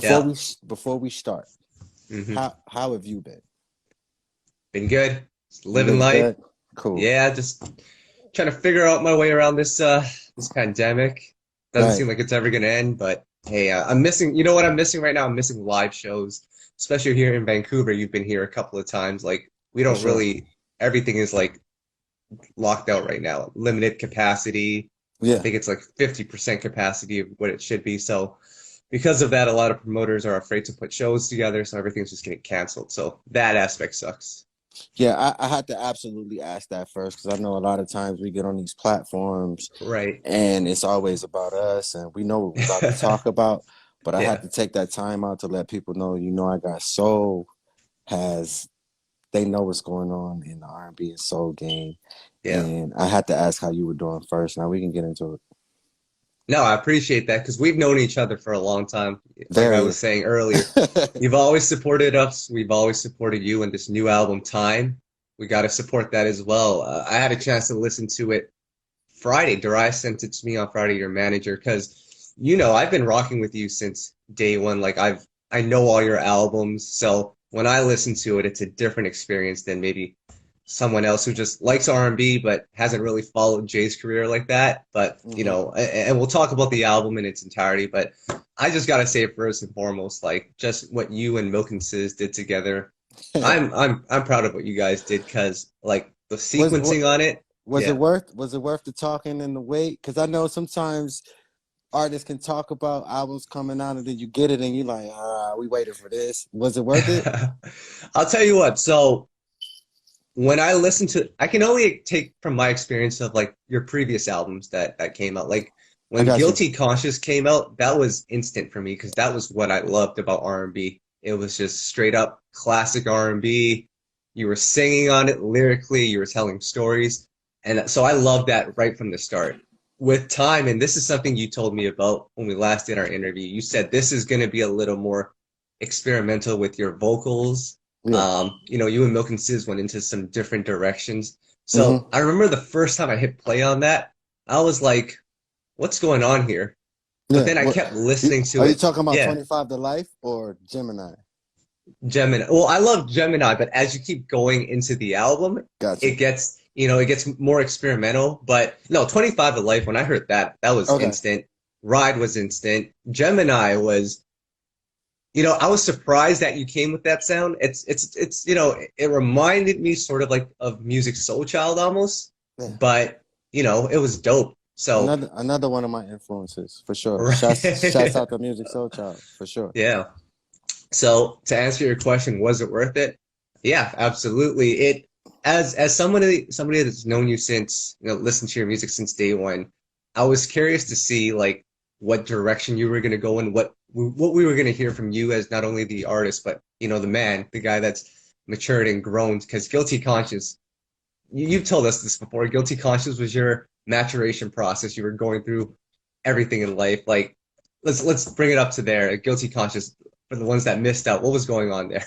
before Yeah. we start, hmm how have you been? Been good. Just You living been life. good? Cool. Yeah, just trying to figure out my way around this pandemic. Doesn't Right. seem like it's ever gonna end, but hey, I'm missing, you know what I'm missing right now? I'm missing live shows, especially here in Vancouver. You've been here a couple of times. Like we For don't sure. really, everything is like locked out right now. Limited capacity. I Yeah. think it's like 50% capacity of what it should be. So because of that, a lot of promoters are afraid to put shows together, so everything's just getting canceled. So that aspect sucks. Yeah, I had to absolutely ask that first because I know a lot of times we get on these platforms Right. and it's always about us and we know what we're about to talk about. But I had Yeah. to take that time out to let people know, I got soul has they know what's going on in the R&B and soul game. Yeah. And I had to ask how you were doing first. Now we can get into it. No, I appreciate that because we've known each other for a long time. Like I Very. was saying earlier, you've always supported us. We've always supported you in this new album, Time. We got to support that as well. I had a chance to listen to it Friday. Darius sent it to me on Friday, your manager, because I've been rocking with you since day one. Like I know all your albums, so when I listen to it, it's a different experience than maybe someone else who just likes R&B but hasn't really followed Jay's career like that. But Hmm. and we'll talk about the album in its entirety. But I just gotta say first and foremost, like just what you and Milk and Sis did together. I'm proud of what you guys did because like the was what sequencing on it. Yeah. was it worth the talking and the wait? Because I know sometimes artists can talk about albums coming out and then you get it and you're like, we waited for this. Was it worth it? I'll tell you what. So when I listen to, I can only take from my experience of like your previous albums that came out. Like I when got you. Guilty Conscious came out, that was instant for me because that was what I loved about R&B. It was just straight up classic R&B. You were singing on it lyrically, you were telling stories. And so I loved that right from the start. With time, and this is something you told me about when we last did our interview, you said this is going to be a little more experimental with your vocals. Yeah. You and Milk and Sis went into some different directions. So Hmm. I remember the first time I hit play on that, I was like, what's going on here? But Yeah. then I What kept listening to are you it. talking about, Yeah, 25 to Life or Gemini? Gemini. Well, I love Gemini, but as you keep going into the album, Got it you. gets more experimental. But no, 25 to Life, when I heard that, that was Okay. instant. Ride was instant. Gemini was, I was surprised that you came with that sound. It reminded me sort of like of Music Soul Child almost, Yeah. but it was dope. So, Another one of my influences for sure. Shouts right. out to Music Soul Child for sure. Yeah. So to answer your question, was it worth it? Yeah, absolutely. As somebody that's known you since, listened to your music since day one, I was curious to see like what direction you were gonna go and what we were gonna hear from you as not only the artist, but the man, the guy that's matured and grown. Because Guilty Conscious, you've told us this before. Guilty Conscious was your maturation process. You were going through everything in life. Like let's bring it up to there. Guilty Conscious for the ones that missed out. What was going on there?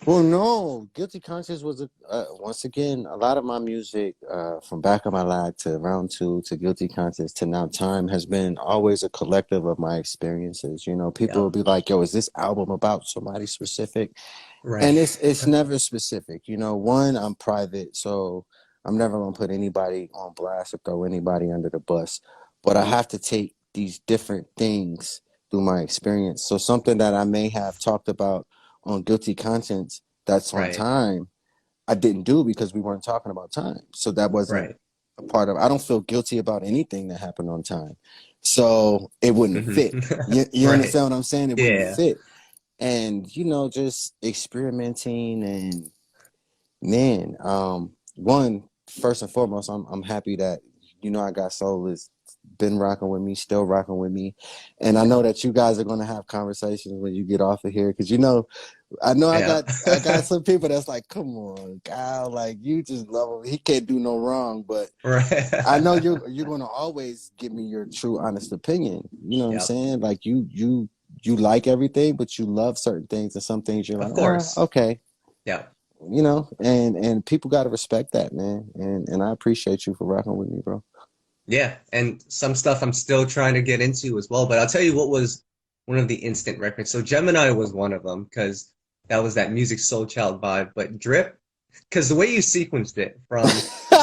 Well, no, Guilty Conscious was once again a lot of my music from Back of My Life to Round Two to Guilty Conscious to now Time has been always a collective of my experiences. People Yeah. will be like, "Yo, is this album about somebody specific?" Right. And it's never specific. One, I'm private, so I'm never gonna put anybody on blast or throw anybody under the bus. But I have to take these different things through my experience. So something that I may have talked about on Guilty Conscience that's on Right. Time, I didn't do because we weren't talking about Time. So that wasn't Right. a part of I don't feel guilty about anything that happened on Time. So it wouldn't hmm fit. You Right. understand what I'm saying? It wouldn't Yeah. fit. And just experimenting and man, one first and foremost, I'm happy that I got soul is been rocking with me, still rocking with me, and I know that you guys are gonna have conversations when you get off of here because I know Yeah. I got some people that's like, come on, Kyle, like you just love him, he can't do no wrong, but I know Right. you're gonna always give me your true, honest opinion. You know what I'm Yep. saying? Like you like everything, but you love certain things, and some things you're like, Of course. okay, Yeah. and people got to respect that, man. And I appreciate you for rocking with me, bro. Yeah. And some stuff I'm still trying to get into as well. But I'll tell you what was one of the instant records. So Gemini was one of them because that was that Music Soul Child vibe. But Drip, because the way you sequenced it from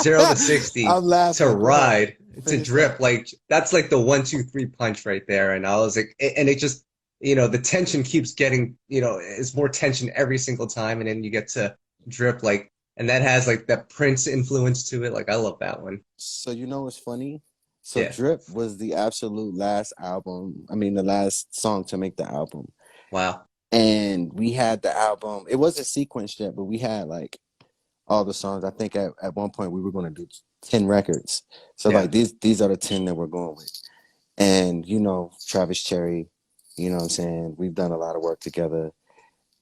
0 to 60 I'm to laughing. Go ahead. Ride to Finish that. Drip, like that's like the 1, 2, 3 punch right there. And I was like, and it just, the tension keeps getting, it's more tension every single time. And then you get to Drip, like, and that has like that Prince influence to it. Like, I love that one. So you know what's funny? So Yeah. Drip was the absolute last album. I mean, the last song to make the album. Wow. And we had the album. It wasn't sequenced yet, but we had like all the songs. I think at one point we were going to do 10 records. So Yeah. like these are the 10 that we're going with. And Travis Cherry, you know what I'm saying? We've done a lot of work together.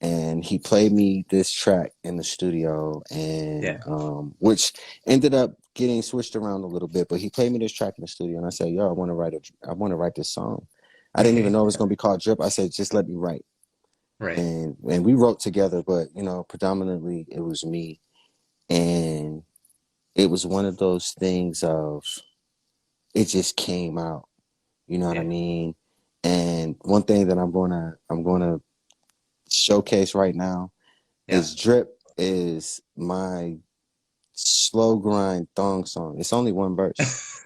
And he played me this track in the studio, and Yeah. which ended up getting switched around a little bit, but he played me this track in the studio, and I said, yo, I want to write this song. I didn't even know it was going to be called Drip. I said, just let me write. Right. And we wrote together, but predominantly it was me. And it was one of those things of, it just came out, you know what I Yeah. mean? And one thing that I'm gonna showcase right now Yeah. is Drip is my slow grind thong song. It's only one verse.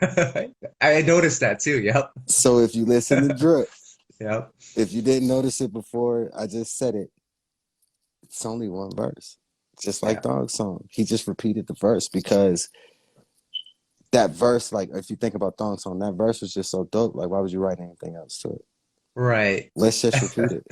I noticed that too. Yep. So if you listen to Drip, Yep. if you didn't notice it before I just said it, it's only one verse. Just like Yeah. thong song. He just repeated the verse because that verse, like if you think about thong song, that verse was just so dope. Like why would you write anything else to it? Right. Let's just repeat it.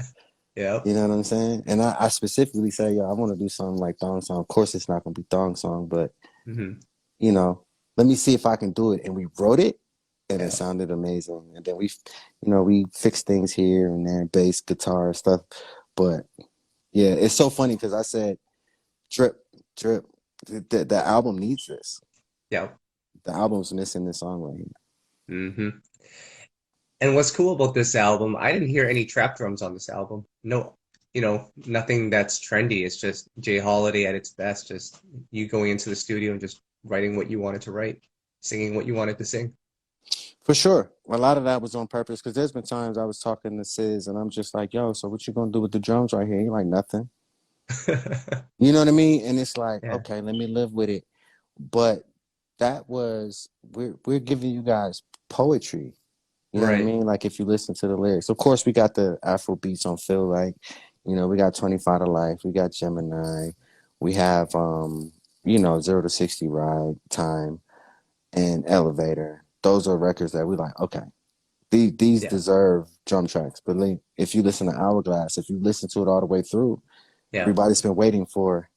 Yep. You know what I'm saying? And I specifically say, yo, I want to do something like thong song. Of course it's not gonna be thong song, but Hmm. you know, let me see if I can do it. And we wrote it and it Yeah. sounded amazing. And then we fixed things here and there, bass, guitar, stuff. But yeah, it's so funny because I said, drip, drip. The album needs this. Yep. The album's missing this song right here. Hmm. And what's cool about this album, I didn't hear any trap drums on this album. No, nothing that's trendy. It's just Jay Holiday at its best. Just you going into the studio and just writing what you wanted to write, singing what you wanted to sing. For sure. A lot of that was on purpose because there's been times I was talking to Sis and I'm just like, yo, so what you gonna do with the drums right here? You're like, nothing. You know what I mean? And it's like, Yeah. okay, let me live with it. But that was we're giving you guys poetry. You know what I Right. mean? Like if you listen to the lyrics. Of course we got the Afro beats on Phil, like, we got 25 to Life, we got Gemini, we have 0 to 60 Ride Time and Elevator. Those are records that we like, okay. These Yeah. deserve drum tracks. But like, if you listen to Hourglass, if you listen to it all the way through, Yeah. everybody's been waiting for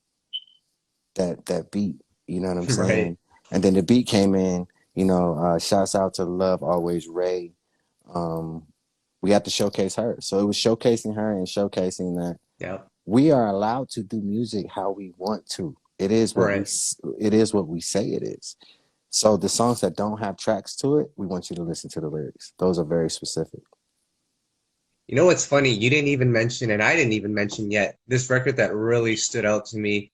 that beat. You know what I'm Right. saying? And then the beat came in. Shouts out to Love Always Ray. Um, we had to showcase her, so it was showcasing her and showcasing that Yeah. we are allowed to do music how we want to. Right. It is what we say it is. So the songs that don't have tracks to it, we want you to listen to the lyrics. Those are very specific. You know what's funny? You didn't even mention, and I didn't even mention yet, this record that really stood out to me.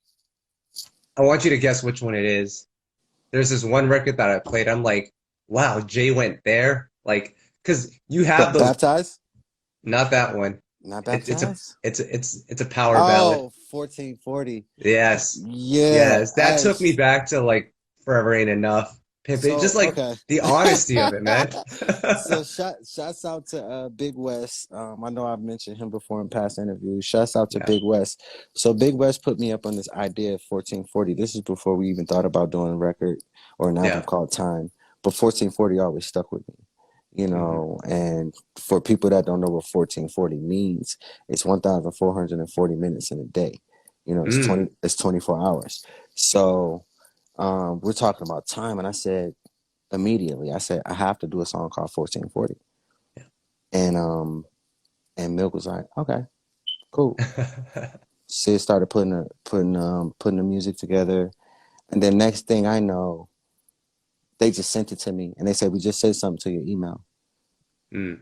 I want you to guess which one it is. There's this one record that I played. I'm like, wow, Jay went there. Like, because you have those, Baptized? not that one. Not It's a baptized? it's a power ballad. Oh, 1440. Yes. Yeah. Yes. That took me back to like Forever Ain't Enough. Pimp it. So Just like okay. the honesty of it, man. So shouts out to Big West. I know I've mentioned him before in past interviews. Shouts out to Yeah. Big West. So Big West put me up on this idea of 1440. This is before we even thought about doing a record or an album Yeah. called Time. But 1440 always stuck with me. Hmm. And for people that don't know what 1440 means, it's 1,440 minutes in a day. Mm. It's 24 hours. So we're talking about time, and I said immediately, I said I have to do a song called 1440, and Milk was like, okay, cool. Yeah. Sid started putting the music together, and then next thing I know, they just sent it to me, and they said we just said something to your email, Mm.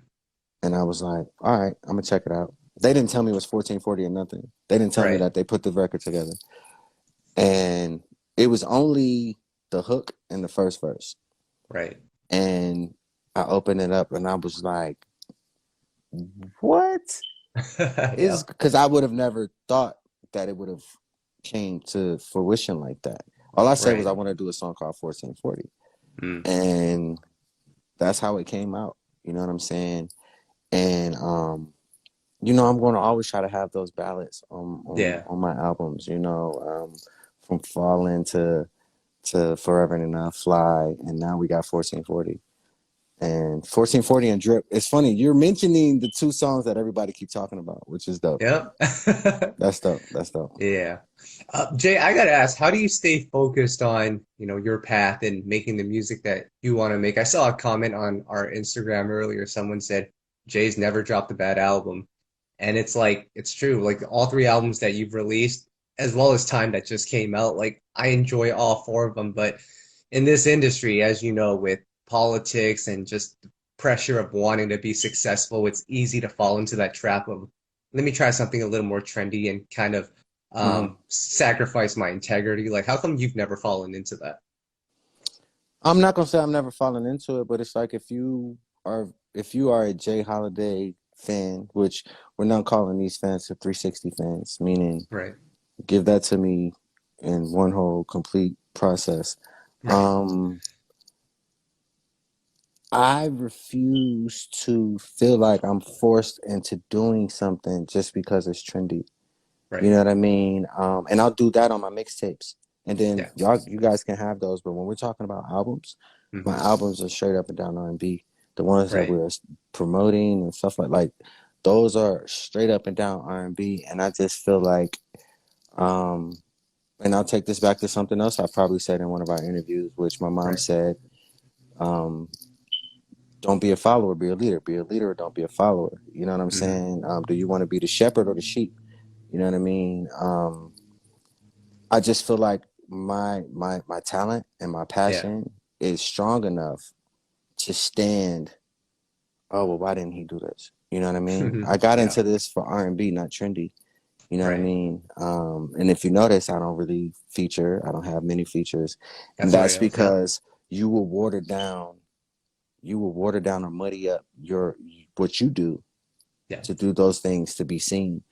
and I was like, all right, I'm gonna check it out. They didn't tell me it was 1440 or nothing. They didn't tell me Right. that they put the record together, and it was only the hook and the first verse. Right. And I opened it up and I was like, what Yeah, is, because I would have never thought that it would have came to fruition like that. All I said was right. I want to do a song called 1440, Mm. and that's how it came out. You know what I'm saying? And I'm going to always try to have those ballads Yeah. on my albums. From Falling to Forever and Enough, Fly, and now we got 1440. And 1440 and Drip. It's funny, you're mentioning the two songs that everybody keep talking about, which is dope. Yep. That's dope. That's dope. Yeah. Jay, I gotta ask, how do you stay focused on, your path and making the music that you want to make? I saw a comment on our Instagram earlier. Someone said Jay's never dropped a bad album. And it's like, it's true. Like all three albums that you've released, as well as Time that just came out, like I enjoy all four of them. But in this industry, as you know, with politics and just the pressure of wanting to be successful, it's easy to fall into that trap of let me try something a little more trendy and kind of Mhm. sacrifice my integrity. Like, how come you've never fallen into that? I'm not gonna say I'm never falling into it, but it's like if you are a Jay Holiday fan, which we're not calling these fans the 360 fans, meaning Right, give that to me in one whole complete process. right, Um, I refuse to feel like I'm forced into doing something just because it's trendy. You right. know what I mean? And I'll do that on my mixtapes. And then Yeah. you guys can have those. But when we're talking about albums, my Hmm. albums are straight up and down R&B. The ones that Right. we're promoting and stuff like those are straight up and down R&B. And I just feel like, um, and I'll take this back to something else I probably said in one of our interviews, which my mom Right. said, um, don't be a follower, be a leader. Be a leader or don't be a follower. You know what I'm Hmm. saying? Do you want to be the shepherd or the sheep? You know what I mean? I just feel like my talent and my Yeah. passion is strong enough to stand. Oh well, why didn't he do this? You know what I mean? I got Yeah. into this for R&B, not trendy. You know what I Right. mean? And if you notice, I don't really feature. I don't have many features, and That's what that's I was. Yeah. because you will water down. You will water down or muddy up your what you do Yeah. to do those things to be seen.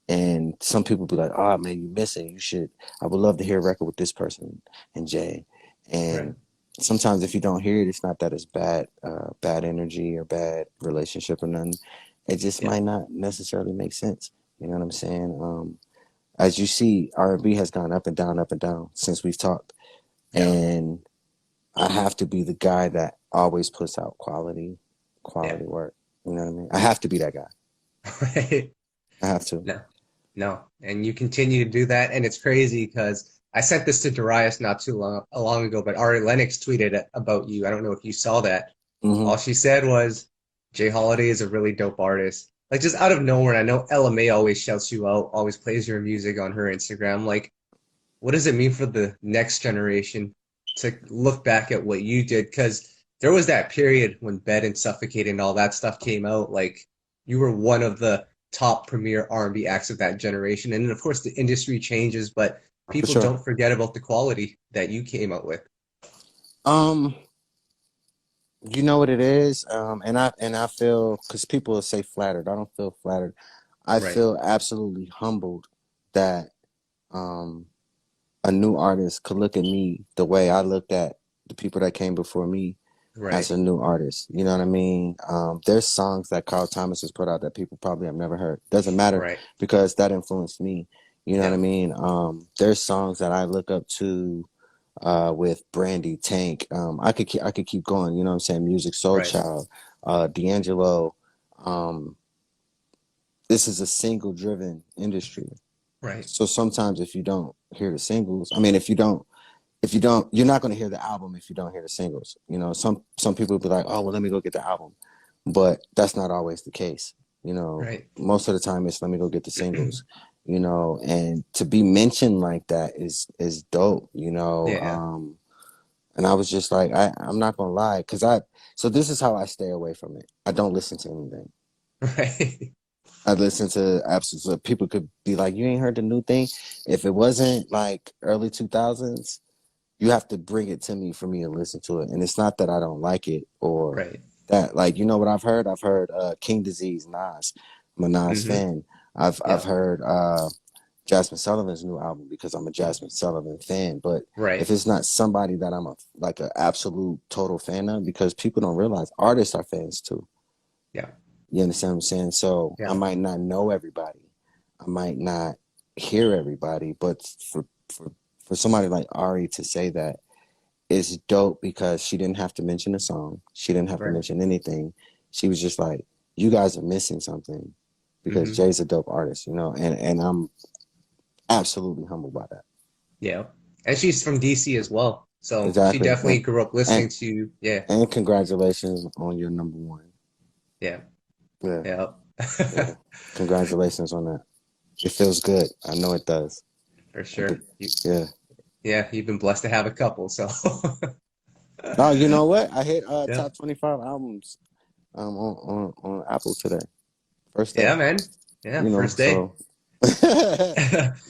And some people be like, "Oh man, you missing. You should. I would love to hear a record with this person and Jay." Right. And sometimes if you don't hear it, it's not that it's bad energy or bad relationship or nothing. It just Yeah. might not necessarily make sense. You know what I'm saying? As you see, R&B has gone up and down since we've talked, Yeah. and I have to be the guy that always puts out Yeah. quality work. You know what I mean? I have to be that guy. Right. I have to. No. No. And you continue to do that, and it's crazy because I sent this to Darius not too long ago, but Ari Lennox tweeted about you. I don't know if you saw that. Hmm. All she said was, Jay Holiday is a really dope artist. Like just out of nowhere, and I know LMA always shouts you out, always plays your music on her Instagram. Like, what does it mean for the next generation to look back at what you did? Because there was that period when Bed and Suffocate and all that stuff came out. Like, you were one of the top premier R&B acts of that generation. And then, of course, the industry changes, but For people sure. don't forget about the quality that you came out with. Um, You know what it is, and I feel, because people will say flattered. I don't feel flattered. I Right, feel absolutely humbled that um, a new artist could look at me the way I looked at the people that came before me as right, a new artist. You know what I mean? There's songs that Carl Thomas has put out that people probably have never heard. Doesn't matter, right. because that influenced me. You know what I Yeah, mean? There's songs that I look up to, with Brandy Tank. I could keep going. You know what I'm saying? Music Soul right, Child, D'Angelo. Um, this is a single driven industry. right. So sometimes if you don't hear the singles, I mean, you're not going to hear the album if you don't hear the singles. Some people be like, oh well, let me go get the album, but that's not always the case. Right. Most of the time it's let me go get the singles. And to be mentioned like that is dope. Yeah. And I was just like, I'm not gonna lie, because so this is how I stay away from it. I don't listen to anything. Right. I listen to absolutely, so people could be like, you ain't heard the new thing. If it wasn't like early 2000s, you have to bring it to me for me to listen to it. And it's not that I don't like it or Right. that like you know what I've heard? I've heard King Disease, Nas. I'm a Nas Hmm. fan. I've Yeah. heard Jasmine Sullivan's new album because I'm a Jasmine Sullivan fan. But if Right. it's not somebody that I'm a like an absolute total fan of, because people don't realize artists are fans too. Yeah. You understand what I'm saying? So I Yeah. might not know everybody. I might not hear everybody, but for for somebody like Ari to say that is dope because she didn't have to mention a song. She didn't have to Right. mention anything. She was just like, you guys are missing something because Hmm. Jay's a dope artist, you know, and I'm absolutely humbled by that. Yeah. And she's from DC as well. So she Exactly. definitely grew up And listening to, yeah. and congratulations on your number one. Yeah. Yeah, Yeah. yeah. Congratulations on that. It feels good. I know it does. For And sure. yeah. Yeah, you've been blessed to have a couple, so Oh, you know what? I hit yeah. top 25 albums on Apple today. First day. Yeah, man. Yeah, You know, first day. so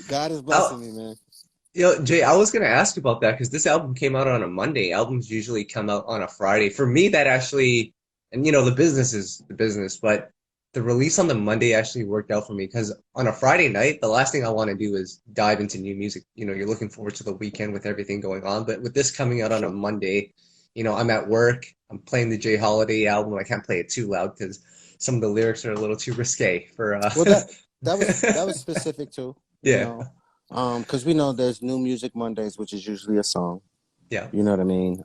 God is blessing Oh, me, man. Jay, I was gonna ask you about that because this album came out on a Monday. Albums usually come out on a Friday. For me, that actually, and the business is the business, but the release on the Monday actually worked out for me because on a Friday night, the last thing I want to do is dive into new music. You're looking forward to the weekend with everything going on, but with this coming out on a Sure. Monday, I'm at work. I'm playing the Jay Holiday album. I can't play it too loud because some of the lyrics are a little too risque for Well, that was specific too, you yeah, know, because we know there's New Music Mondays, which is usually a song. yeah, You know what I mean?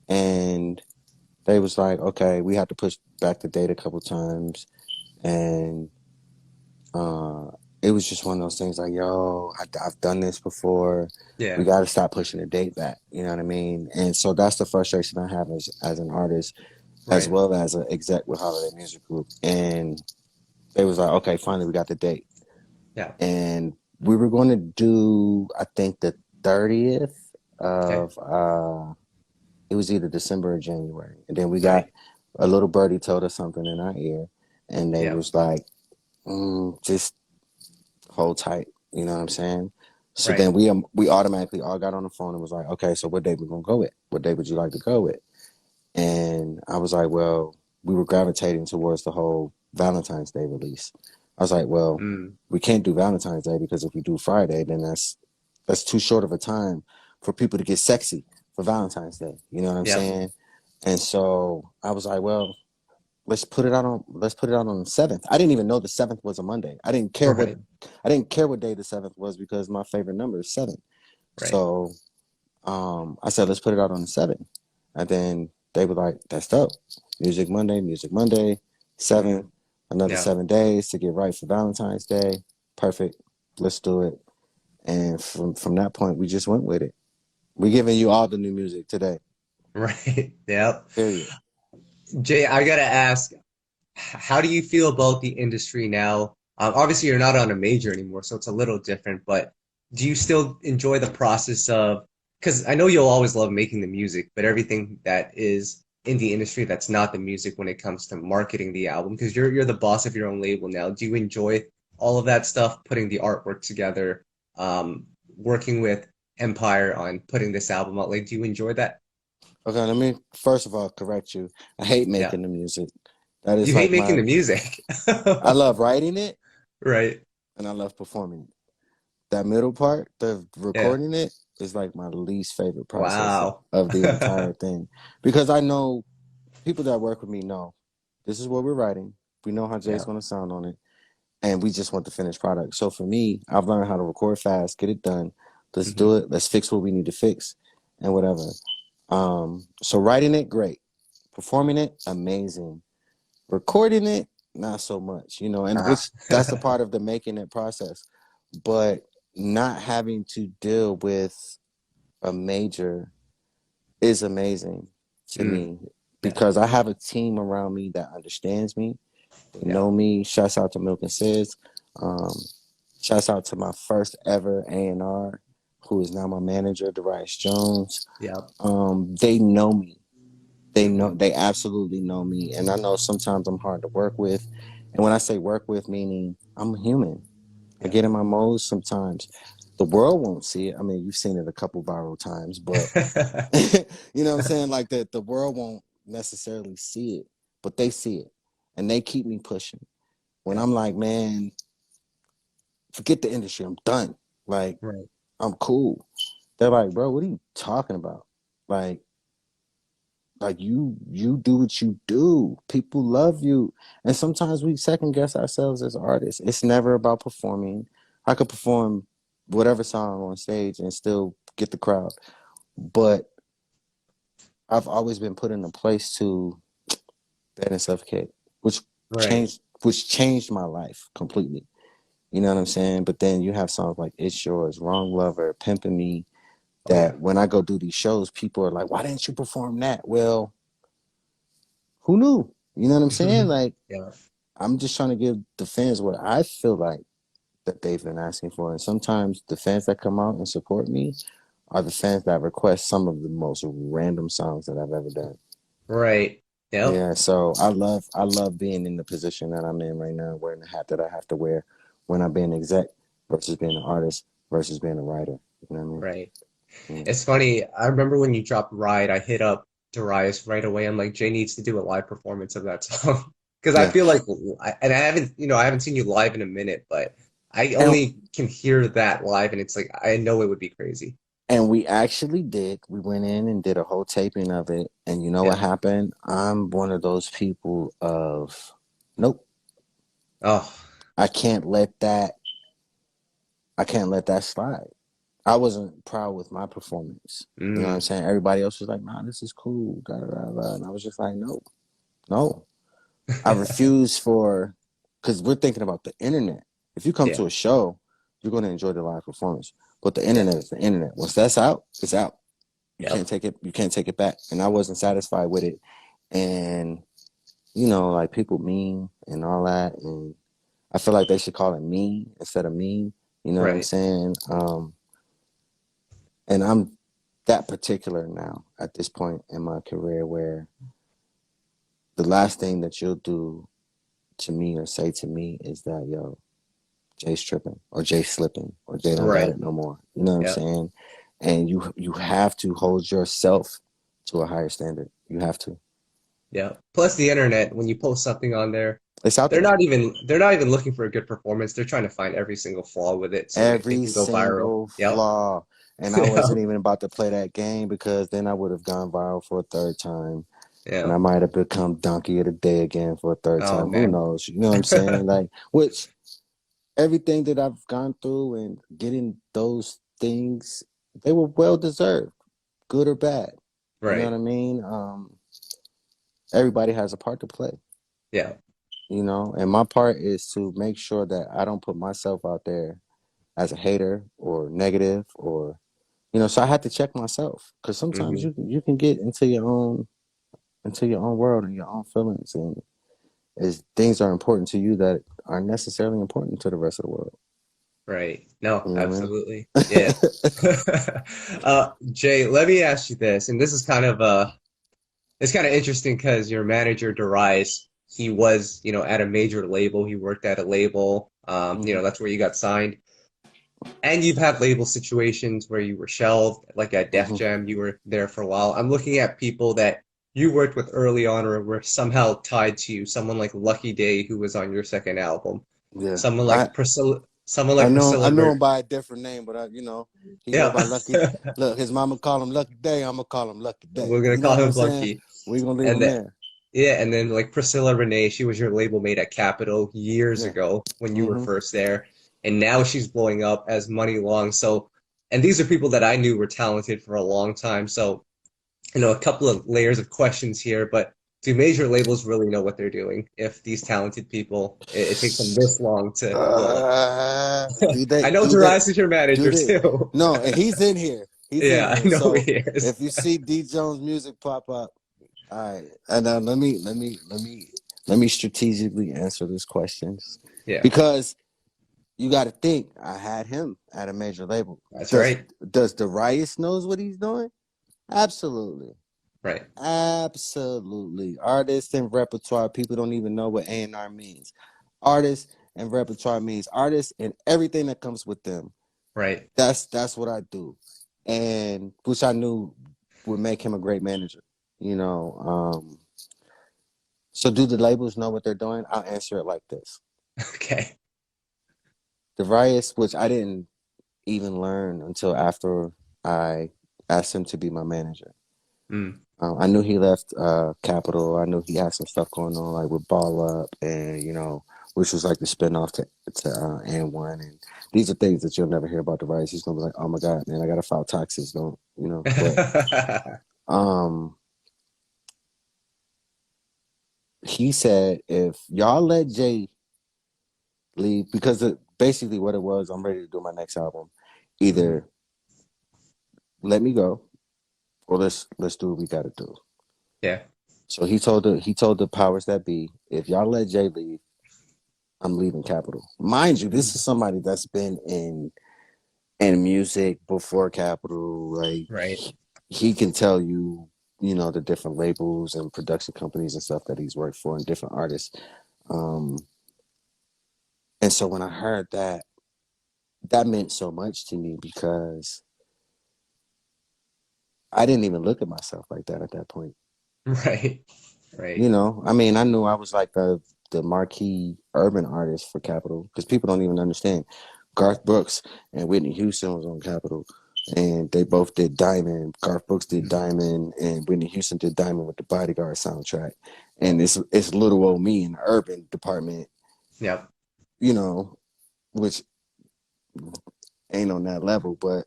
And they was like, okay, we had to push back the date a couple times, and uh, it was just one of those things like, yo, I've done this before. We yeah, got to stop pushing the date back. You know what I mean? And so that's the frustration I have as an artist, as right, well as an exec with Holiday Music Group. And they was like, okay, finally we got the date, yeah, and we were going to do, I think, the 30th okay, of it was either December or January, and then we got right, a little birdie told us something in our ear, and they yeah, was like, just hold tight. You know what I'm saying? So right, then we automatically all got on the phone and was like, okay, so what day we gonna go with? What day would you like to go with? And I was like, well, we were gravitating towards the whole Valentine's Day release. I was like, well, mm, we can't do Valentine's Day because if we do Friday, then that's too short of a time for people to get sexy for Valentine's Day. You know what I'm yeah, saying? And so I was like, well, let's put it out on the 7th. I didn't even know the 7th was a Monday. right, I didn't care what day the 7th was because my favorite number is 7. right, So I said, let's put it out on the 7th. And then they were like, that's dope. Music Monday, 7, mm, another yeah, 7 days to get right for Valentine's Day. Perfect. Let's do it. And from that point, we just went with it. We giving you all the new music today. right, yeah. Period. Jay, I gotta ask, how do you feel about the industry now? Obviously, you're not on a major anymore, so it's a little different, but do you still enjoy the process of, because I know you'll always love making the music, but everything that is in the industry that's not the music when it comes to marketing the album, because you're the boss of your own label now. Do you enjoy all of that stuff, putting the artwork together, working with Empire on putting this album out? Like, do you enjoy that? Okay, let me first of all correct you. I hate Yeah. making the music. That is You hate like making my the music. I love writing it Right. and I love performing it. That middle part, the Yeah. recording it, is like my least favorite process Wow. of the entire thing. Because I know people that work with me know this is what we're writing. We know how Jay's Yeah. gonna sound on it. And we just want the finished product. So for me, I've learned how to record fast, get it done. Let's Hmm. do it. Let's fix what we need to fix and whatever. So writing it, great. Performing it, amazing. Recording it, not so much, you know, and Ah. which that's a part of the making it process. But not having to deal with a major is amazing to Mm. me Yeah. because I have a team around me that understands me. They Yeah. know me. Shouts out to Milk and Sis. Um, shouts out to my first ever A&R, who is now my manager, Darius Jones. Yeah. They know me. Hmm. They absolutely know me. And I know sometimes I'm hard to work with. And when I say work with, meaning I'm human. I Yeah. get in my modes sometimes. The world won't see it. I mean, you've seen it a couple viral times, but you know what I'm saying? Like the world won't necessarily see it, but they see it, and they keep me pushing. When Yeah. I'm like, man, forget the industry, I'm done. Like, Right. I'm cool. They're like, bro, what are you talking about? Like, you do what you do. People love you. And sometimes we second guess ourselves as artists. It's never about performing. I could perform whatever song on stage and still get the crowd. But I've always been put in a place to bed and suffocate, which Right. which changed my life completely. You know what I'm saying? But then you have songs like It's Yours, Wrong Lover, Pimping Me, Oh yeah. that when I go do these shows, people are like, why didn't you perform that? Well, who knew? You know what I'm saying? Like, Yeah. I'm just trying to give the fans what I feel like that they've been asking for. And sometimes the fans that come out and support me are the fans that request some of the most random songs that I've ever done. Right. Yep. Yeah, so I love being in the position that I'm in right now, wearing the hat that I have to wear when I'm being an exec versus being an artist versus being a writer. You know what Right. I mean? It's funny. I remember when you dropped Ride, I hit up Darius right away. I'm like, Jay needs to do a live performance of that song because I Yeah. feel like, and I haven't, I haven't seen you live in a minute, but I And only can hear that live, and it's like I know it would be crazy. and we actually did. We went in and did a whole taping of it. And you know what Yeah. happened? I'm one of those people of nope. Oh. I can't let that I can't let that slide. I wasn't proud with my performance. You know what I'm Mm. saying? Everybody else was like, nah, this is cool. Da, da, da, da. And I was just like, no, no. I refuse for because we're thinking about the internet. If you come Yeah. to a show, you're going to enjoy the live performance. But the Yeah. internet is the internet. Once that's out, it's out. You can't Yep. take it. You can't take it back. And I wasn't satisfied with it. And you know, like people mean and all that. And I feel like they should call it mean instead of mean. You know what I'm Right. saying? And I'm that particular now at this point in my career where the last thing that you'll do to me or say to me is that, yo, Jay's tripping or Jay's slipping or Jay don't got Right. it no more. You know what I'm Yep. saying? And you have to hold yourself to a higher standard. You have to. Yeah. Plus the internet, when you post something on there, It's out they're there. not even looking for a good performance. They're trying to find every single flaw with it so it Every can go viral. single Yep. flaw. And I Yeah. wasn't even about to play that game because then I would have gone viral for a third time. And Yeah. I might have become donkey of the day again for a third Oh time. Who man. knows? You know what I'm saying? Like, which everything that I've gone through and getting those things, they were well deserved, good or bad. You know what Right. I mean? Everybody has a part to play, Yeah. you know, and my part is to make sure that I don't put myself out there as a hater or negative or, you know, so I had to check myself because sometimes Hmm. you can get into your own world and your own feelings and is things are important to you that aren't necessarily important to the rest of the world. Right. No, You know absolutely. what I Yeah. mean? Jay, let me ask you this, and this is it's kind of interesting because your manager, Darius, he was, at a major label. He worked at a label. Hmm. That's where you got signed. And you've had label situations where you were shelved, like at Def Hmm. Jam, you were there for a while. I'm looking at people that you worked with early on or were somehow tied to you. Someone like Lucky Day, who was on your second album. Yeah, Someone I like Priscilla, someone I like know I Priscilla know him Ver. by a different name, but he go Yeah, by Lucky. Look, his mama call him Lucky Day. I'm gonna call him Lucky Day. we're gonna You know call what I'm him saying? Lucky. We gonna leave And him that, there. yeah, and then like Priscilla Renee, she was your label mate at Capitol years Yeah. ago when you were Hmm. first there, and now she's blowing up as Money Long. So, and these are people that I knew were talented for a long time. So, a couple of layers of questions here, but do major labels really know what they're doing if these talented people, it takes them this long to blow up? Do they? I know Do they? Darius is your Do manager they? too. No, and he's in here. He's in Yeah, I here. know So he is. if you see D Jones music pop up, all right. And let me strategically answer these questions Yeah, because you got to think. I had him at a major label. that's Does right. does Darius knows what he's doing? Absolutely. Right. Absolutely. Artists and repertoire. People don't even know what A&R means. Artists and repertoire means artists and everything that comes with them. Right. That's what I do, and which I knew would make him a great manager. You know, so do the labels know what they're doing? I'll answer it like this. Okay. The Darius, which I didn't even learn until after I asked him to be my manager. Mm. I knew he left Capital. I knew he had some stuff going on, like with Ball Up, and which was like the spinoff to and One. And these are things that you'll never hear about the Rice. He's gonna be like, "Oh my God, man, I gotta file taxes." Don't But um, he said, if y'all let Jay leave, because basically what it was, I'm ready to do my next album. Mhm. Either let me go, or let's do what we gotta do. Yeah. So he told the powers that be, if y'all let Jay leave, I'm leaving Capital. Mind you, this Mm. is somebody that's been in music before Capital. Like Right. he can tell you, the different labels and production companies and stuff that he's worked for and different artists. Um, and so when I heard that, that meant so much to me because I didn't even look at myself like that at that point. Right. Right. I mean, I knew I was like the marquee urban artist for Capitol because people don't even understand. Garth Brooks and Whitney Houston was on Capitol, and they both did Diamond. Garth Brooks did Mhm. Diamond, and Whitney Houston did Diamond with the Bodyguard soundtrack. And it's little old me in the urban department, Yep. you know, which ain't on that level. But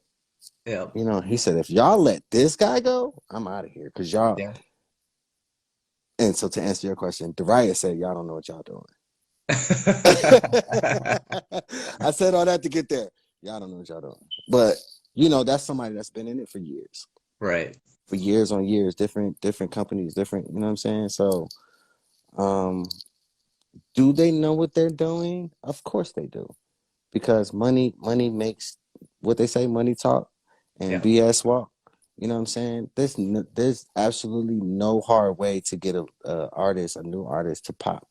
Yep. he said, if y'all let this guy go, I'm out of here because y'all. Yeah. And so to answer your question, Darius said, y'all don't know what y'all doing. I said all that to get there. Y'all don't know what y'all doing. But that's somebody that's been in it Right. for years on years, different companies, different, you know what I'm saying? So um do they know what they're doing? Of course they do. Because money makes what they say, money talk and Yeah. BS walk. You know what I'm saying? There's absolutely no hard way to get a new artist to pop.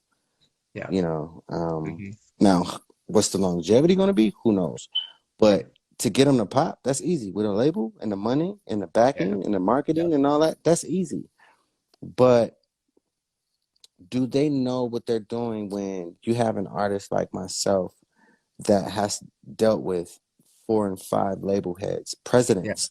Yeah. You know, Hmm. now what's the longevity going to be? Who knows? Right. But to get them to pop, that's easy with a label and the money and the Yeah. backing and the Yeah. marketing and all that. That's easy. But do they know what they're doing when you have an artist like myself that has dealt with 4 and 5 label heads, Yeah. presidents,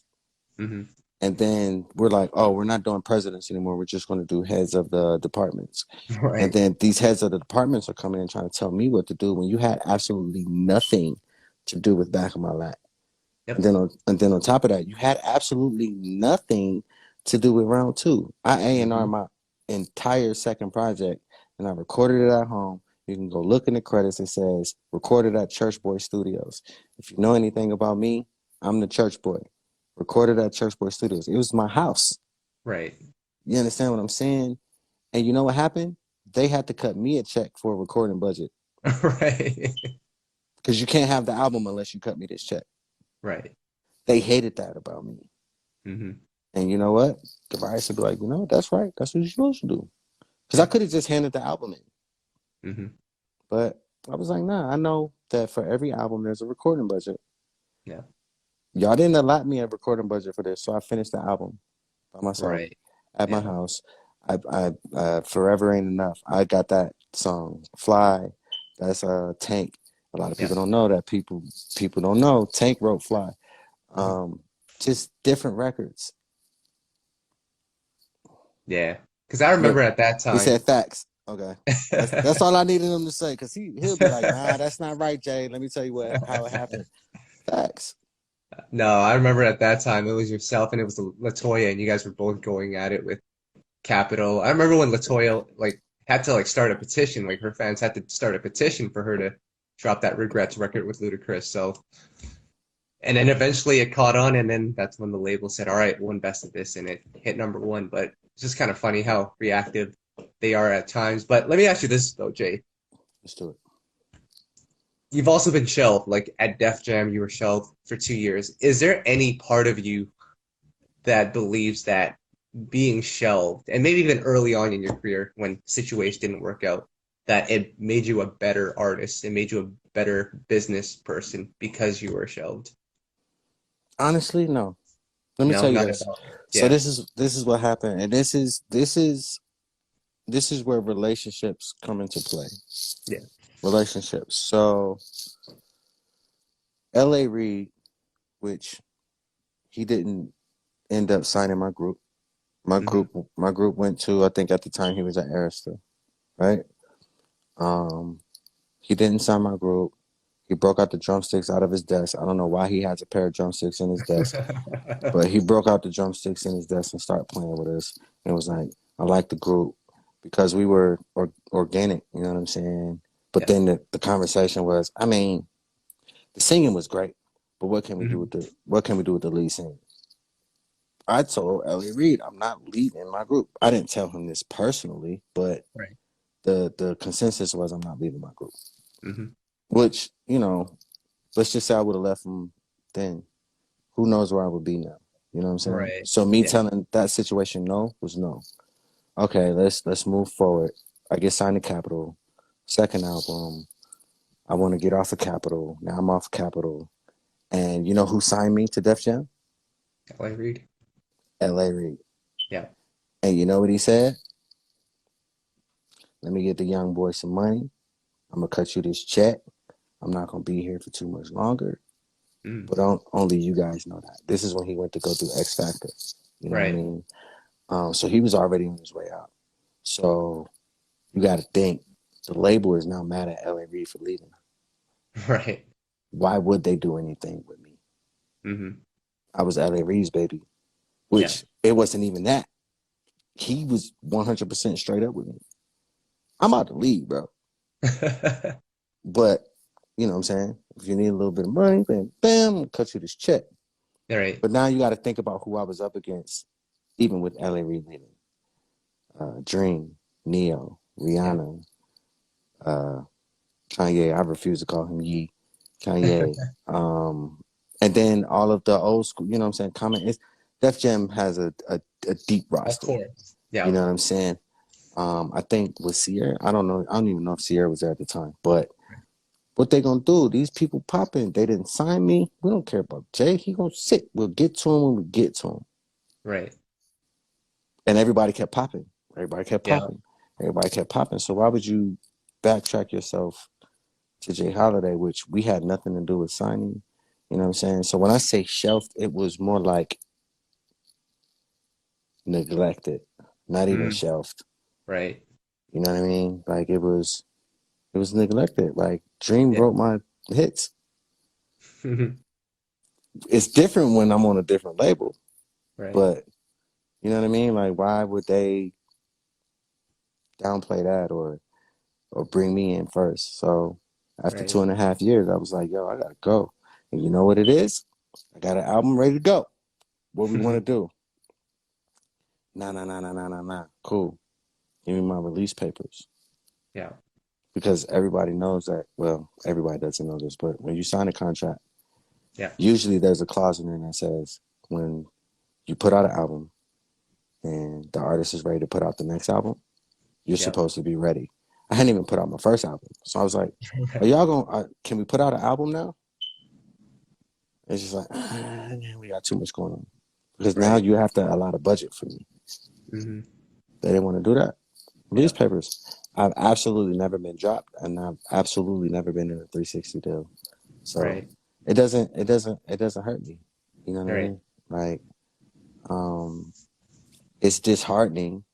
Hmm. and then we're like, oh, we're not doing presidents anymore. We're just going to do heads of the departments. And Right. then these heads of the departments are coming in trying to tell me what to do when you had absolutely nothing to do with Back of My Lap. And Yep. then on top of that, you had absolutely nothing to do with round two. I A&R Hmm. my entire second project, and I recorded it at home. You can go look in the credits. It says recorded at Church Boy Studios. If you know anything about me, I'm the Church Boy. Recorded at Church Boy Studios. It was my house. Right. You understand what I'm saying? And you know what happened? They had to cut me a check for a recording budget Right. because you can't have the album unless you cut me this check. Right. They hated that about me. Hmm. And you know what? The writers would be like, that's right. That's what you're supposed to do. Because I Yeah. could have just handed the album in. Hmm. But I was like, nah, I know that for every album, there's a recording budget. Yeah. Y'all didn't allot me a recording budget for this. So I finished the album by myself Right. at my Yeah. house. Forever Ain't Enough. I got that song. Fly. That's Tank. A lot of Yeah. people don't know that. People don't know. Tank wrote Fly. Mhm. Um, just different records. Yeah. Because I Look, remember at that he said time. facts. Okay. That's all I needed him to say because he'll be like, nah, that's not right, Jay. Let me tell you how it happened. Facts. No, I remember at that time it was yourself and it was Latoya, and you guys were both going at it with Capital. I remember when Latoya had to start a petition, like her fans had to start a petition for her to drop that Regrets record with Ludacris. So, and then eventually it caught on, and then that's when the label said, "All right, we'll invest in this," and it hit number one. But it's just kind of funny how reactive they are at times. But let me ask you this though, Jay. Let's do it. You've also been shelved, like at Def Jam, you were shelved for 2 years. Is there any part of you that believes that being shelved, and maybe even early on in your career when situations didn't work out, that it made you a better artist, it made you a better business person because you were shelved? Honestly, no. Let me No, tell you not at this. all. So Yeah. this is what happened, and this is where relationships come into play. Yeah. Relationships. So L.A. Reid, which he didn't end up signing my group. My Hmm. group, my group went to. I think at the time he was at Arista, right? Um, he didn't sign my group. He broke out the drumsticks out of his desk. I don't know why he has a pair of drumsticks in his desk, but he broke out the drumsticks in his desk and started playing with us. And was like, I like the group because we were organic. You know what I'm saying? But Yeah. then the conversation was, I mean, the singing was great, but Hmm. what can we do with the lead singer? I told Elliot Reed, I'm not leading my group. I didn't tell him this personally, but Right. the consensus was I'm not leaving my group. Hmm. Which, let's just say I would have left him then. Who knows where I would be now? You know what I'm saying? Right. So me Yeah. telling that situation no was no. Okay, let's move forward. I get signed to Capitol. Second album. I want to get off of Capitol. Now I'm off Capitol. And you know who signed me to Def Jam? LA Reid. L.A. Reid. Yeah. And you know what he said? Let me get the young boy some money. I'm gonna cut you this check. I'm not gonna be here for too much longer. Mm. But only you guys know that. This is when he went to go do X Factor. You know what I Right. mean? So he was already on his way out. So you got to think the label is now mad at LA Reid for leaving. Right. Why would they do anything with me? Hmm. I was LA Reid's baby, Yeah. which it wasn't even that. He was 100% straight up with me. I'm out to leave, bro. But you know what I'm saying? If you need a little bit of money, then bam, cut you this check. All right. But now you got to think about who I was up against, even with LA Reid leaving. Dream, Neo, Yeah. Rihanna, uh, Kanye. I refuse to call him Ye. Kanye. Um, and then all of the old school, you know what I'm saying? Comment is Def Jam has a deep Of roster. course. You Yeah. know what I'm saying? I think with Sierra, I don't know. I don't even know if Sierra was there at the time. But what they gonna do? These people popping. They didn't sign me. We don't care about Jay. He gonna sit. We'll get to him when we get to him. Right. And everybody kept popping. Everybody kept Yeah. popping. Everybody kept popping. So why would you backtrack yourself to Jay Holiday, which we had nothing to do with signing? You know what I'm saying? So when I say shelved, it was more like neglected, not even Mm. shelved. Right. You know what I mean? Like it was neglected. Like Dream Yeah. wrote my hits. It's different when I'm on a different label, Right. but you know what I mean? Like why would they downplay that or bring me in first? So after Right. 2.5 years, I was like, yo, I gotta go. And you know what it is? I got an album ready to go. What we want to do? Nah, nah, nah, nah, nah, nah, nah. Cool. Give me my release papers. Yeah. Because everybody knows that, well, everybody doesn't know this, but when you sign a contract, Yeah. usually there's a clause in there that says when you put out an album and the artist is ready to put out the next album, you're Yeah. supposed to be ready. I hadn't even put out my first album. So I was like, are y'all going, can we put out an album now? It's just like, we got too much going on. Because now Right. you have to allot a budget for me. Hmm. They didn't want to do that. Release Yeah. papers. I've absolutely never been dropped, and I've absolutely never been in a 360 deal. So Right. it doesn't hurt me. You know what I Right. mean? Like, um, it's disheartening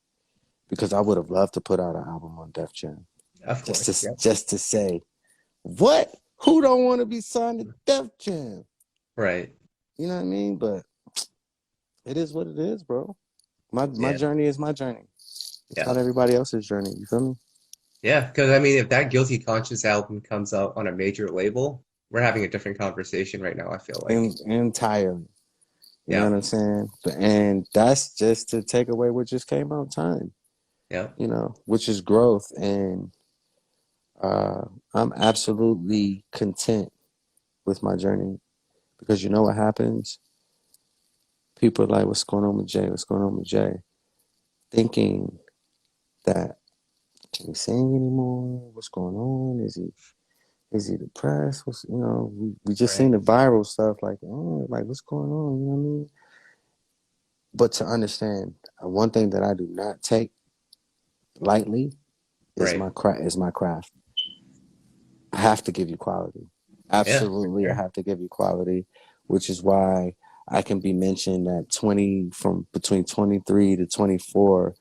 because I would have loved to put out an album on Def Jam, Of just course. to Yep. just to say, what? Who don't want to be signed to Def Jam? Right. You know what I mean? But it is what it is, bro. My Yeah. journey is my journey. It's Yeah. not everybody else's journey. You feel me? Yeah. Because I mean, if that Guilty Conscience album comes out on a major label, we're having a different conversation right now, I feel like. Entirely. You know Yeah. what I'm saying? And that's just to take away what just came out time, Yeah. which is growth. And uh, I'm absolutely content with my journey because you know what happens? People are like, what's going on with Jay? What's going on with Jay? Thinking that, can he sing anymore? What's going on? Is he depressed? We just Right. seen the viral stuff like, oh, like what's going on? You know what I mean? but to understand, one thing that I do not take lightly is Right. my craft. I have to give you quality. Yeah, for Absolutely, I sure. have to give you quality, which is why I can be mentioned at 20 from between 23 to 24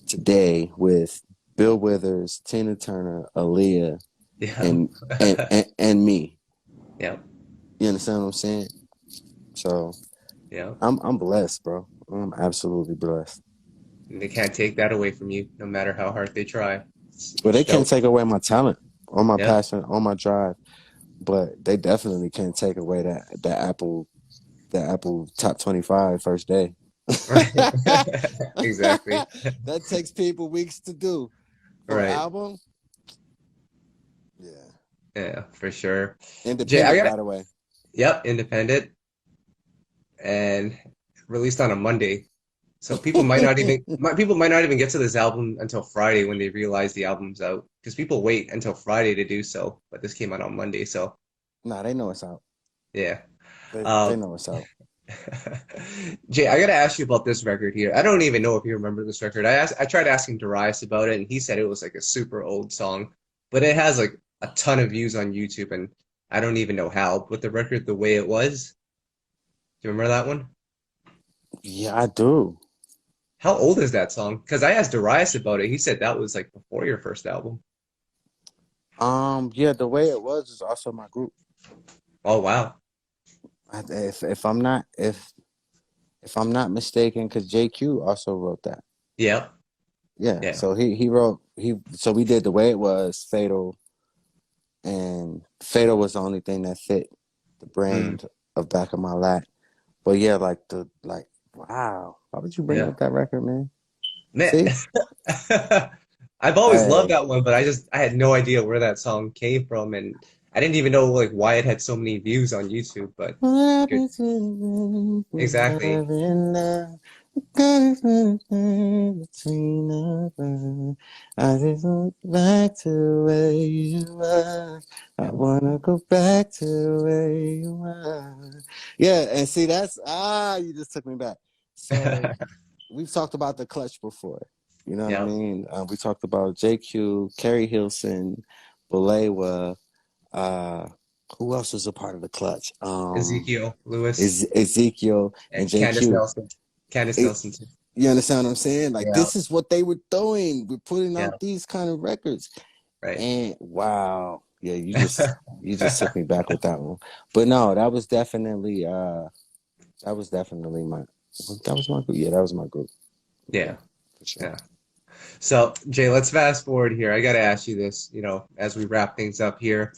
today with Bill Withers, Tina Turner, Aaliyah, Yeah. and me. Yeah. You understand what I'm saying? So Yeah. I'm blessed, bro. I'm absolutely blessed. And they can't take that away from you, no matter how hard they try. But You they can't show. take away my talent or my Yeah. passion or my drive. But they definitely can't take away that Apple top 25 first day. Right. Exactly. That takes people weeks to do. For an Right. album, yeah. Yeah, for sure. Jay, I Independent, got by the way. yep, independent and released on a Monday. So people might not even get to this album until Friday when they realize the album's out. Because people wait until Friday to do so, but this came out on Monday, so Nah, they know it's out. yeah. They Um, know it's out. Jay, I gotta ask you about this record here. I don't even know if you remember this record. I tried asking Darius about it, and he said it was like a super old song, but it has like a ton of views on YouTube, and I don't even know how. But the record, The Way It Was, do you remember that one? Yeah, I do. How old is that song? Because I asked Darius about it. He said that was like before your first album. Yeah, the way it was is also my group. Oh wow. If I'm not mistaken, because JQ also wrote that. Yeah. Yeah, Yeah. so he wrote he so we did the way it was, Fatal, and Fatal was the only thing that fit the Mm, brand of Back of My Lat. But yeah, wow, why would you bring yeah. up that record, man? Man, See, I've always loved hey, that one, but I had no idea where that song came from, and I didn't even know like why it had so many views on YouTube. But what good, happened to the exactly. loving now? Between us, I just went back to where you were. I Yeah. wanna go back to where you were. Yeah, and see you just took me back. So we've talked about the clutch before. You know what I Yeah. mean? We talked about JQ, Carrie Hilson, Balewa. Uh, who else was a part of the clutch? Ezekiel Lewis Ezekiel and and Candace JQ. Nelson. Candace It, Nelson too. you understand what I'm saying? Like Yeah. this is what they were doing. We're putting Yeah. out these kind of records. Right. And wow, yeah, you just took me back with that one. But no, that was definitely my group. Yeah, that was my group. Yeah, Yeah. for sure. Yeah. So, Jay, let's fast forward here. I got to ask you this, as we wrap things up here.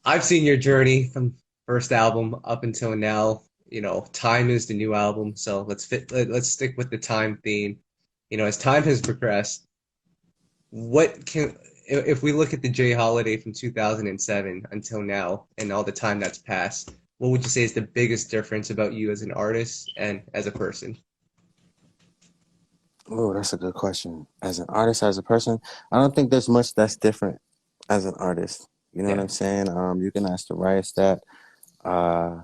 I've seen your journey from first album up until now. Time is the new album, so let's stick with the time theme. As time has progressed, what can if we look at the Jay Holiday from 2007 until now and all the time that's passed, what would you say is the biggest difference about you as an artist and as a person? Oh, that's a good question. As an artist, as a person, I don't think there's much that's different as an artist. You know what Yeah, I'm saying? You can ask the Riot that. Uh,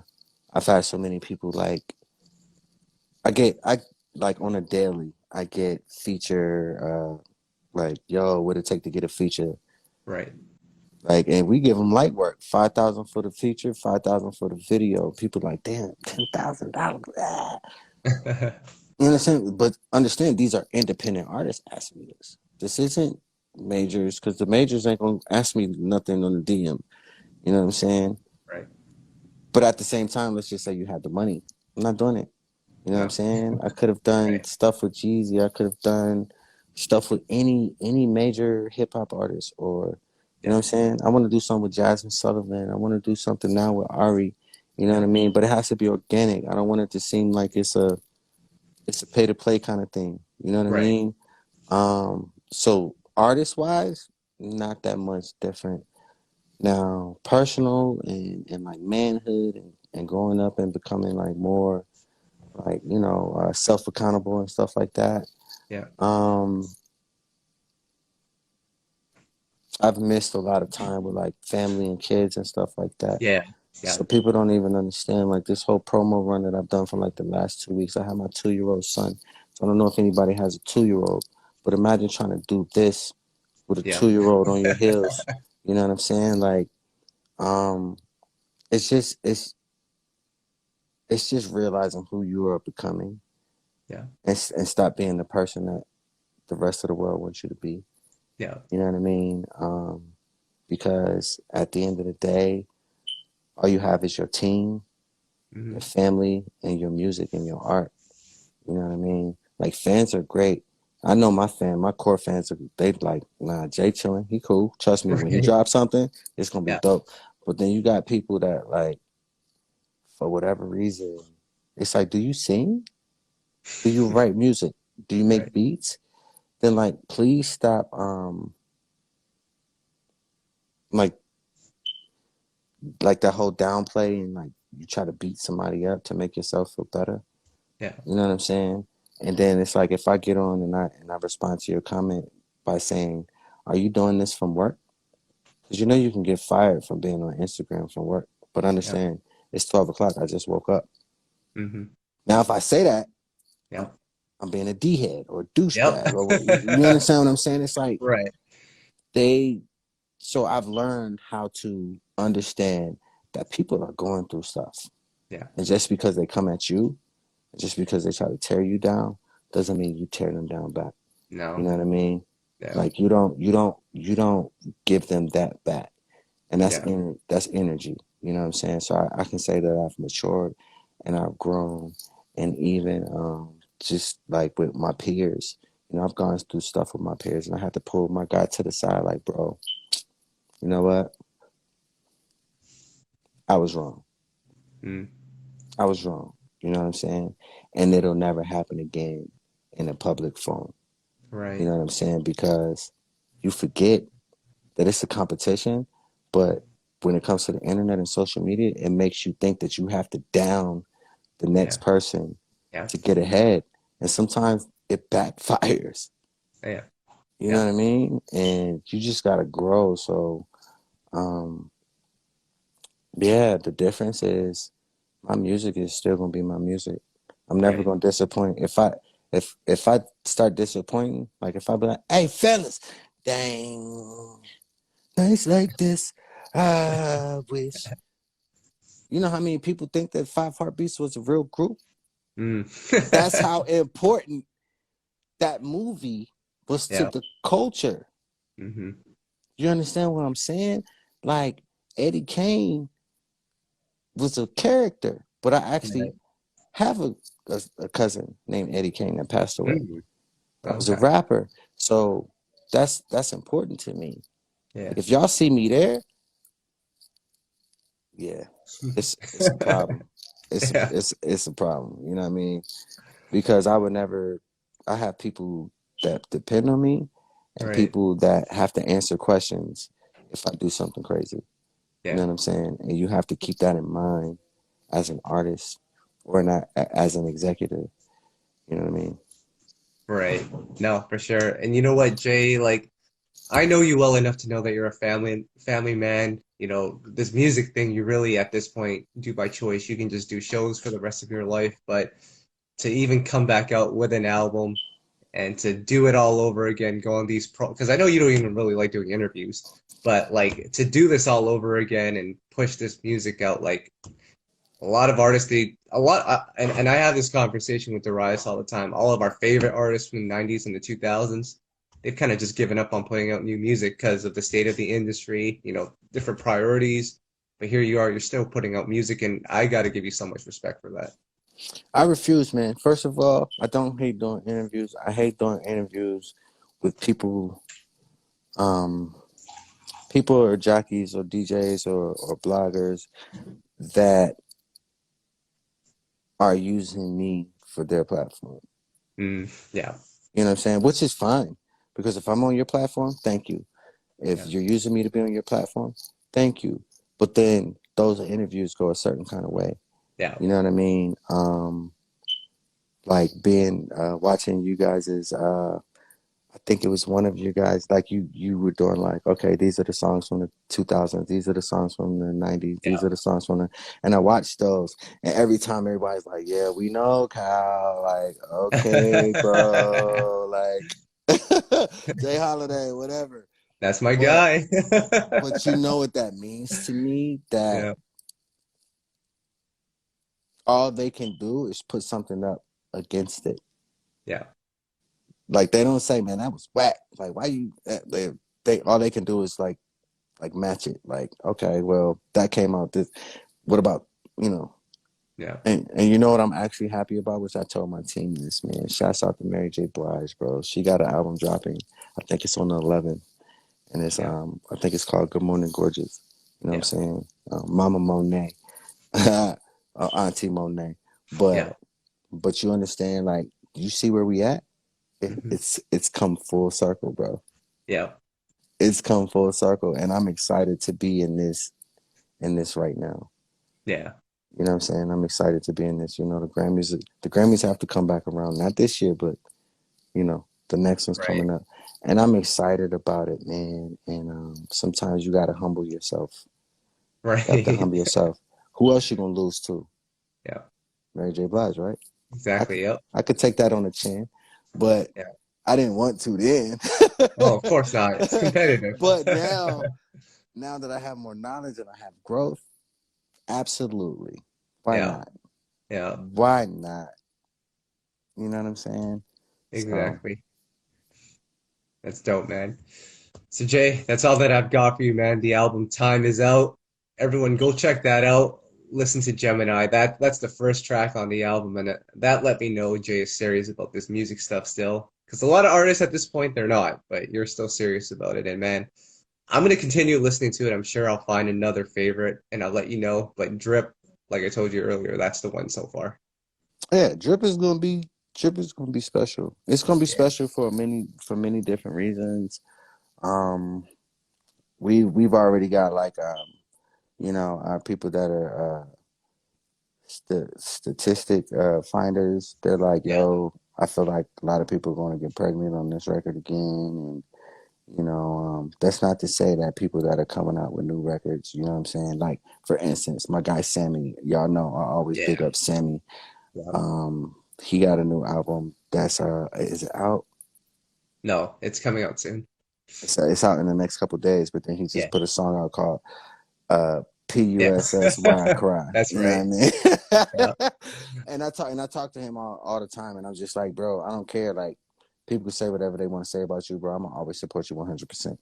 I've had so many people I like on a daily, I get like, yo, what it take to get a feature? right. Like, and we give them light work, 5,000 for the feature, 5,000 for the video. People like, damn, $10,000. Ah. You understand? But understand, these are independent artists asking me this. This isn't majors, because the majors ain't gonna ask me nothing on the DM. You know what I'm saying? Right. But at the same time, let's just say you had the money. I'm not doing it. You know what I'm No. saying? I could have done Right. stuff with Jeezy. I could have done stuff with any major hip hop artist, or you know Yeah. what I'm saying? I want to do something with Jasmine Sullivan. I want to do something now with Ari. You know what Yeah. I mean? But it has to be organic. I don't want it to seem like it's a pay to play kind of thing. You know what I Right. mean? So artist wise, not that much different. Now, personal and like manhood and growing up and becoming like more like self accountable and stuff like that. Yeah. Um, I've missed a lot of time with like family and kids and stuff like that. Yeah. Yeah. So people don't even understand like this whole promo run that I've done for like the last 2 weeks. I have my 2 year old son. So I don't know if anybody has a 2 year old, but imagine trying to do this with a Yeah. 2 year old on your heels. You know what I'm saying? Like, um, it's just it's just realizing who you are becoming Yeah. and stop being the person that the rest of the world wants you to be. Yeah. You know what I mean? Because at the end of the day, all you have is your team, your Hmm. family, and your music and your art. You know what I mean? Like fans are great. I know my core fans are they like, nah, Jay chilling, he cool. Trust me, when he Right. drops something, it's gonna be Yeah. dope. But then you got people that like, for whatever reason, it's like, do you sing? Do you write music? Do you make Right. beats? Then like please stop like that whole downplay and like you try to beat somebody up to make yourself feel better. Yeah. You know what I'm saying? And then it's like if I get on and I respond to your comment by saying, "Are you doing this from work?" Because you know you can get fired from being on Instagram from work. But Yeah. understand, it's 12 o'clock. I just woke up. Hmm. Now, if I say that, Yeah. I'm I'm being a d head or a Yep. douchebag or what. You understand what I'm saying? It's like Right. they. So I've learned how to understand that people are going through stuff, Yeah. and just because they come at you, just because they try to tear you down, doesn't mean you tear them down back. You No. know what I mean? Yeah. Like you don't give them that back, and Yeah. that's energy. You know what I'm saying? So I can say that I've matured and I've grown, and even just like with my peers, you know, I've gone through stuff with my peers, and I had to pull my guy to the side, like, bro, you know what? I was wrong. Mm. I was wrong. You know what I'm saying? And it'll never happen again in a public forum. You Right. know what I'm saying? Because you forget that it's a competition, but when it comes to the internet and social media, it makes you think that you have to down the next Yeah. person Yeah. to get ahead. And sometimes it backfires. Yeah. You know Yeah. what I mean? And you just gotta grow. So um yeah, the difference is my music is still gonna be my music. I'm never Right. gonna disappoint. If I start disappointing, like if I be like, hey fellas, dang, nights like this, I wish. You know how many people think that Five Heartbeats was a real group? Mm. That's how important that movie was to Yeah. the culture. Hmm. You understand what I'm saying? Like Eddie Kane was a character, but I actually Right. have a cousin named Eddie Kane that passed away. Mm. That was a Okay. rapper. So that's important to me. Yeah. Like if y'all see me there, yeah, it's a problem. Yeah. It's a problem. You know what I mean? Because I would never. I have people that depend on me, and Right. people that have to answer questions if I do something crazy. You know Yeah. what I'm saying? And you have to keep that in mind as an artist or not as an executive. You know what I mean? Right. No, for sure. And you know what, Jay? Like, I know you well enough to know that you're a family man. You know, this music thing you really at this point do by choice. You can just do shows for the rest of your life, but to even come back out with an album and to do it all over again, go on these pro because I know you don't even really like doing interviews, but like to do this all over again and push this music out, like a lot of artists, they a lot, and I have this conversation with Darius all the time. All of our favorite artists from the '90s and the 2000s, they've kind of just given up on putting out new music because of the state of the industry, you know, different priorities. But here you are, you're still putting out music, and I got to give you so much respect for that. I refuse, man. First of all, I don't hate doing interviews. I hate doing interviews with um, people or jockeys or DJs or bloggers that are using me for their platform. Mm, yeah, You know what I'm saying? Which is fine because if I'm on your platform, thank you. If yeah, you're using me to be on your platform, thank you. But then those interviews go a certain kind of way. yeah, You know what I mean? Like being watching you guys' I think it was one of you guys, like you were doing like, okay, these are the songs from the 2000s, these are the songs from the 90s, these Yeah. are the songs from the, and I watched those, and every time everybody's like, yeah, we know, Kyle, like, okay, bro, like, Jay Holiday, whatever, That's my but guy. you know what that means to me? That Yeah. all they can do is put something up against it. Yeah. Like they don't say, man, that was whack. Like why you? They all they can do is like match it. Like okay, well that came out this. What about you know? Yeah. And you know what I'm actually happy about, which I told my team this, man. Shouts out to Mary J. Blige, bro. She got an album dropping. I think it's on the 11th, and it's Yeah. I think it's called Good Morning Gorgeous. You know what I'm Yeah. saying? Mama Monet, Auntie Monet. Yeah. But you understand, like you see where we at. Hmm. It's come full circle, bro. Yeah. It's come full circle, and I'm excited to be in this right now. Yeah. You know what I'm saying? I'm excited to be in this. You know, the Grammys have to come back around, not this year, but you know, the next one's Right. coming up, and I'm excited about it, man. And sometimes you gotta humble yourself. You have to Right. humble yourself. Who else you gonna lose to? Yeah. Mary J. Blige, right? I Exactly. could Yep. I could take that on the chin, but Yeah. I didn't want to then. Oh, of course not. It's competitive. But now that I have more knowledge and I have growth, absolutely. Why Yeah. not? Yeah. Why not? You know what I'm saying? So Exactly. That's dope, man. So Jay, that's all that I've got for you, man. The album Time is out. Everyone go check that out. Listen to Gemini. That's the first track on the album, and that let me know Jay is serious about this music stuff still. Because a lot of artists at this point they're not, but you're still serious about it. And man, I'm gonna continue listening to it. I'm sure I'll find another favorite, and I'll let you know. But Drip, like I told you earlier, that's the one so far. yeah, Drip is gonna be special. It's gonna be Yeah. special for many different reasons. Um we've already got like you know, our people that are statistic finders. They're like, Yeah. yo, I feel like a lot of people are going to get pregnant on this record again, and you know, that's not to say that people that are coming out with new records, you know what I'm saying? Like, for instance, my guy Sammy, y'all know I always Yeah. big up Sammy. Yeah. He got a new album that's is it out? No, it's coming out soon. It's out in the next couple days, but then he Yeah. just put a song out called uh Yeah. PUSS Why I Cry. That's You know right. what Yeah. I mean? And I talk to him all the time, and I'm just like, bro, I don't care. Like, people can say whatever they want to say about you, bro. I'm gonna always support you 100%. You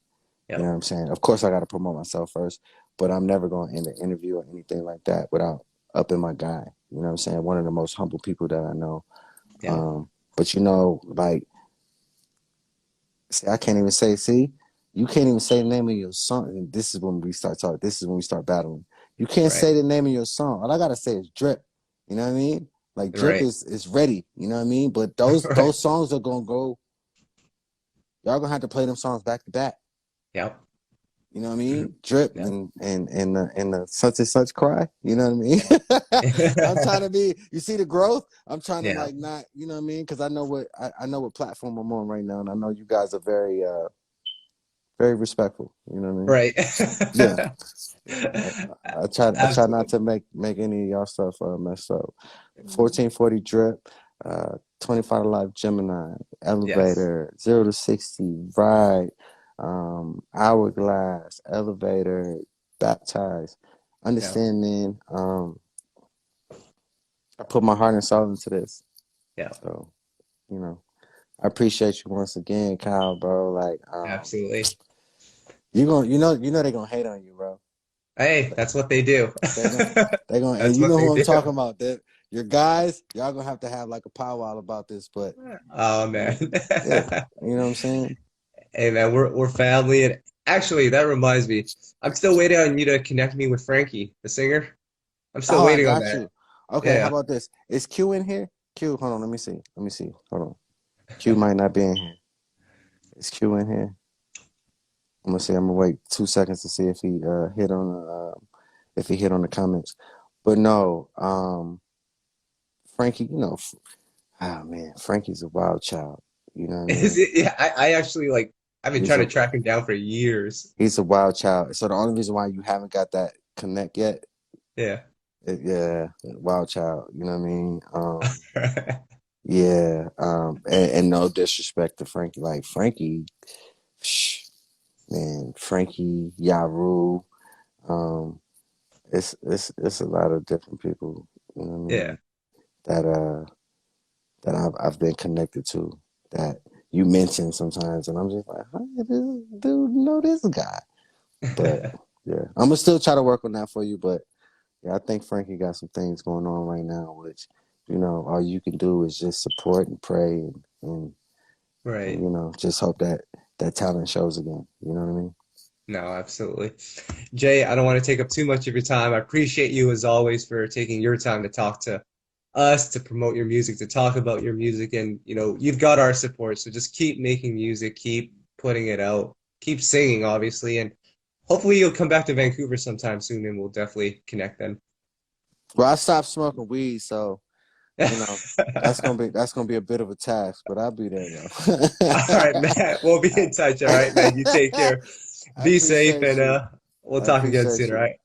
Yeah. know what I'm saying? Of course, I got to promote myself first, but I'm never going to end an interview or anything like that without upping my guy. You know what I'm saying? One of the most humble people that I know. Yeah. But you know, like, see, I can't even say, see, you can't even say the name of your song. And this is when we start talking. This is when we start battling. You can't Right. say the name of your song. All I gotta say is drip. You know what I mean? Like drip Right. is ready. You know what I mean? But Right. those songs are gonna go. Y'all gonna have to play them songs back to back. Yep. You know what I mean? Drip Yeah. and the such and such cry. You know what I mean? I'm trying to be. You see the growth. I'm trying to Yeah. like not. You know what I mean? Because I know what platform I'm on right now, and I know you guys are very respectful. You know what I mean? Right. Yeah. I try not Absolutely. to make any of y'all stuff messed up. 1440 drip, 25 to life Gemini, Yes. elevator, 0 to 60, ride, hourglass, elevator, baptized. Yeah. Understand, man. I put my heart and soul into this. Yeah. So, you know, I appreciate you once again, Kyle, bro. Like, Absolutely. you know they're gonna hate on you, bro. Hey, that's what they do. They're gonna, they're gonna, and That's you what know they who I'm do. talking about. That your guys, y'all gonna have like a powwow about this. But Oh man. yeah, you know what I'm saying. Hey man, we're family, and actually that reminds me, I'm still waiting on you to connect me with Frankie, the singer. I'm still Oh, I waiting on got that. you. Okay, how Yeah. about this? Is Q in here? Q, hold on. Let me see. Let me see. Hold on. Q might not be in here. Is Q in here? I'm gonna see. I'm gonna wait 2 seconds to see if he hit on if he hit on the comments. But no, Frankie. You know, oh man, Frankie's a wild child. You know what I Is mean? it? Yeah, I actually like. I've been He's trying a to track him down for years. he's a wild child. So the only reason why you haven't got that connect yet, Yeah. yeah, wild child. You know what I mean? Yeah. And no disrespect to Frankie, like Frankie, psh, man, Frankie, Yaru, um, it's a lot of different people. You know what I Yeah. mean? That that I've been connected to that you mention sometimes, and I'm just like, how did this dude know this guy? But yeah, I'm gonna still try to work on that for you. But yeah, I think Frankie got some things going on right now, which all you can do is just support and pray and Right. just hope that that talent shows again. You know what I mean? No, absolutely. Jay, I don't want to take up too much of your time. I appreciate you as always for taking your time to talk to us, to promote your music, to talk about your music. And, you've got our support. So just keep making music, keep putting it out, keep singing, obviously. And hopefully you'll come back to Vancouver sometime soon and we'll definitely connect then. Well, I stopped smoking weed, so All you know that's gonna be a bit of a task, but I'll be there though. right, man. We'll be in touch. All right, man. You take care. I Be safe appreciate and you. we'll I talk again soon, appreciate all you. right?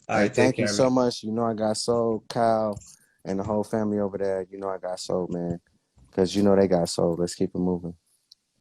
All Hey, right, take thank you care, so man. much. I got soul, Kyle, and the whole family over there. I got soul, man. Because they got soul. Let's keep it moving.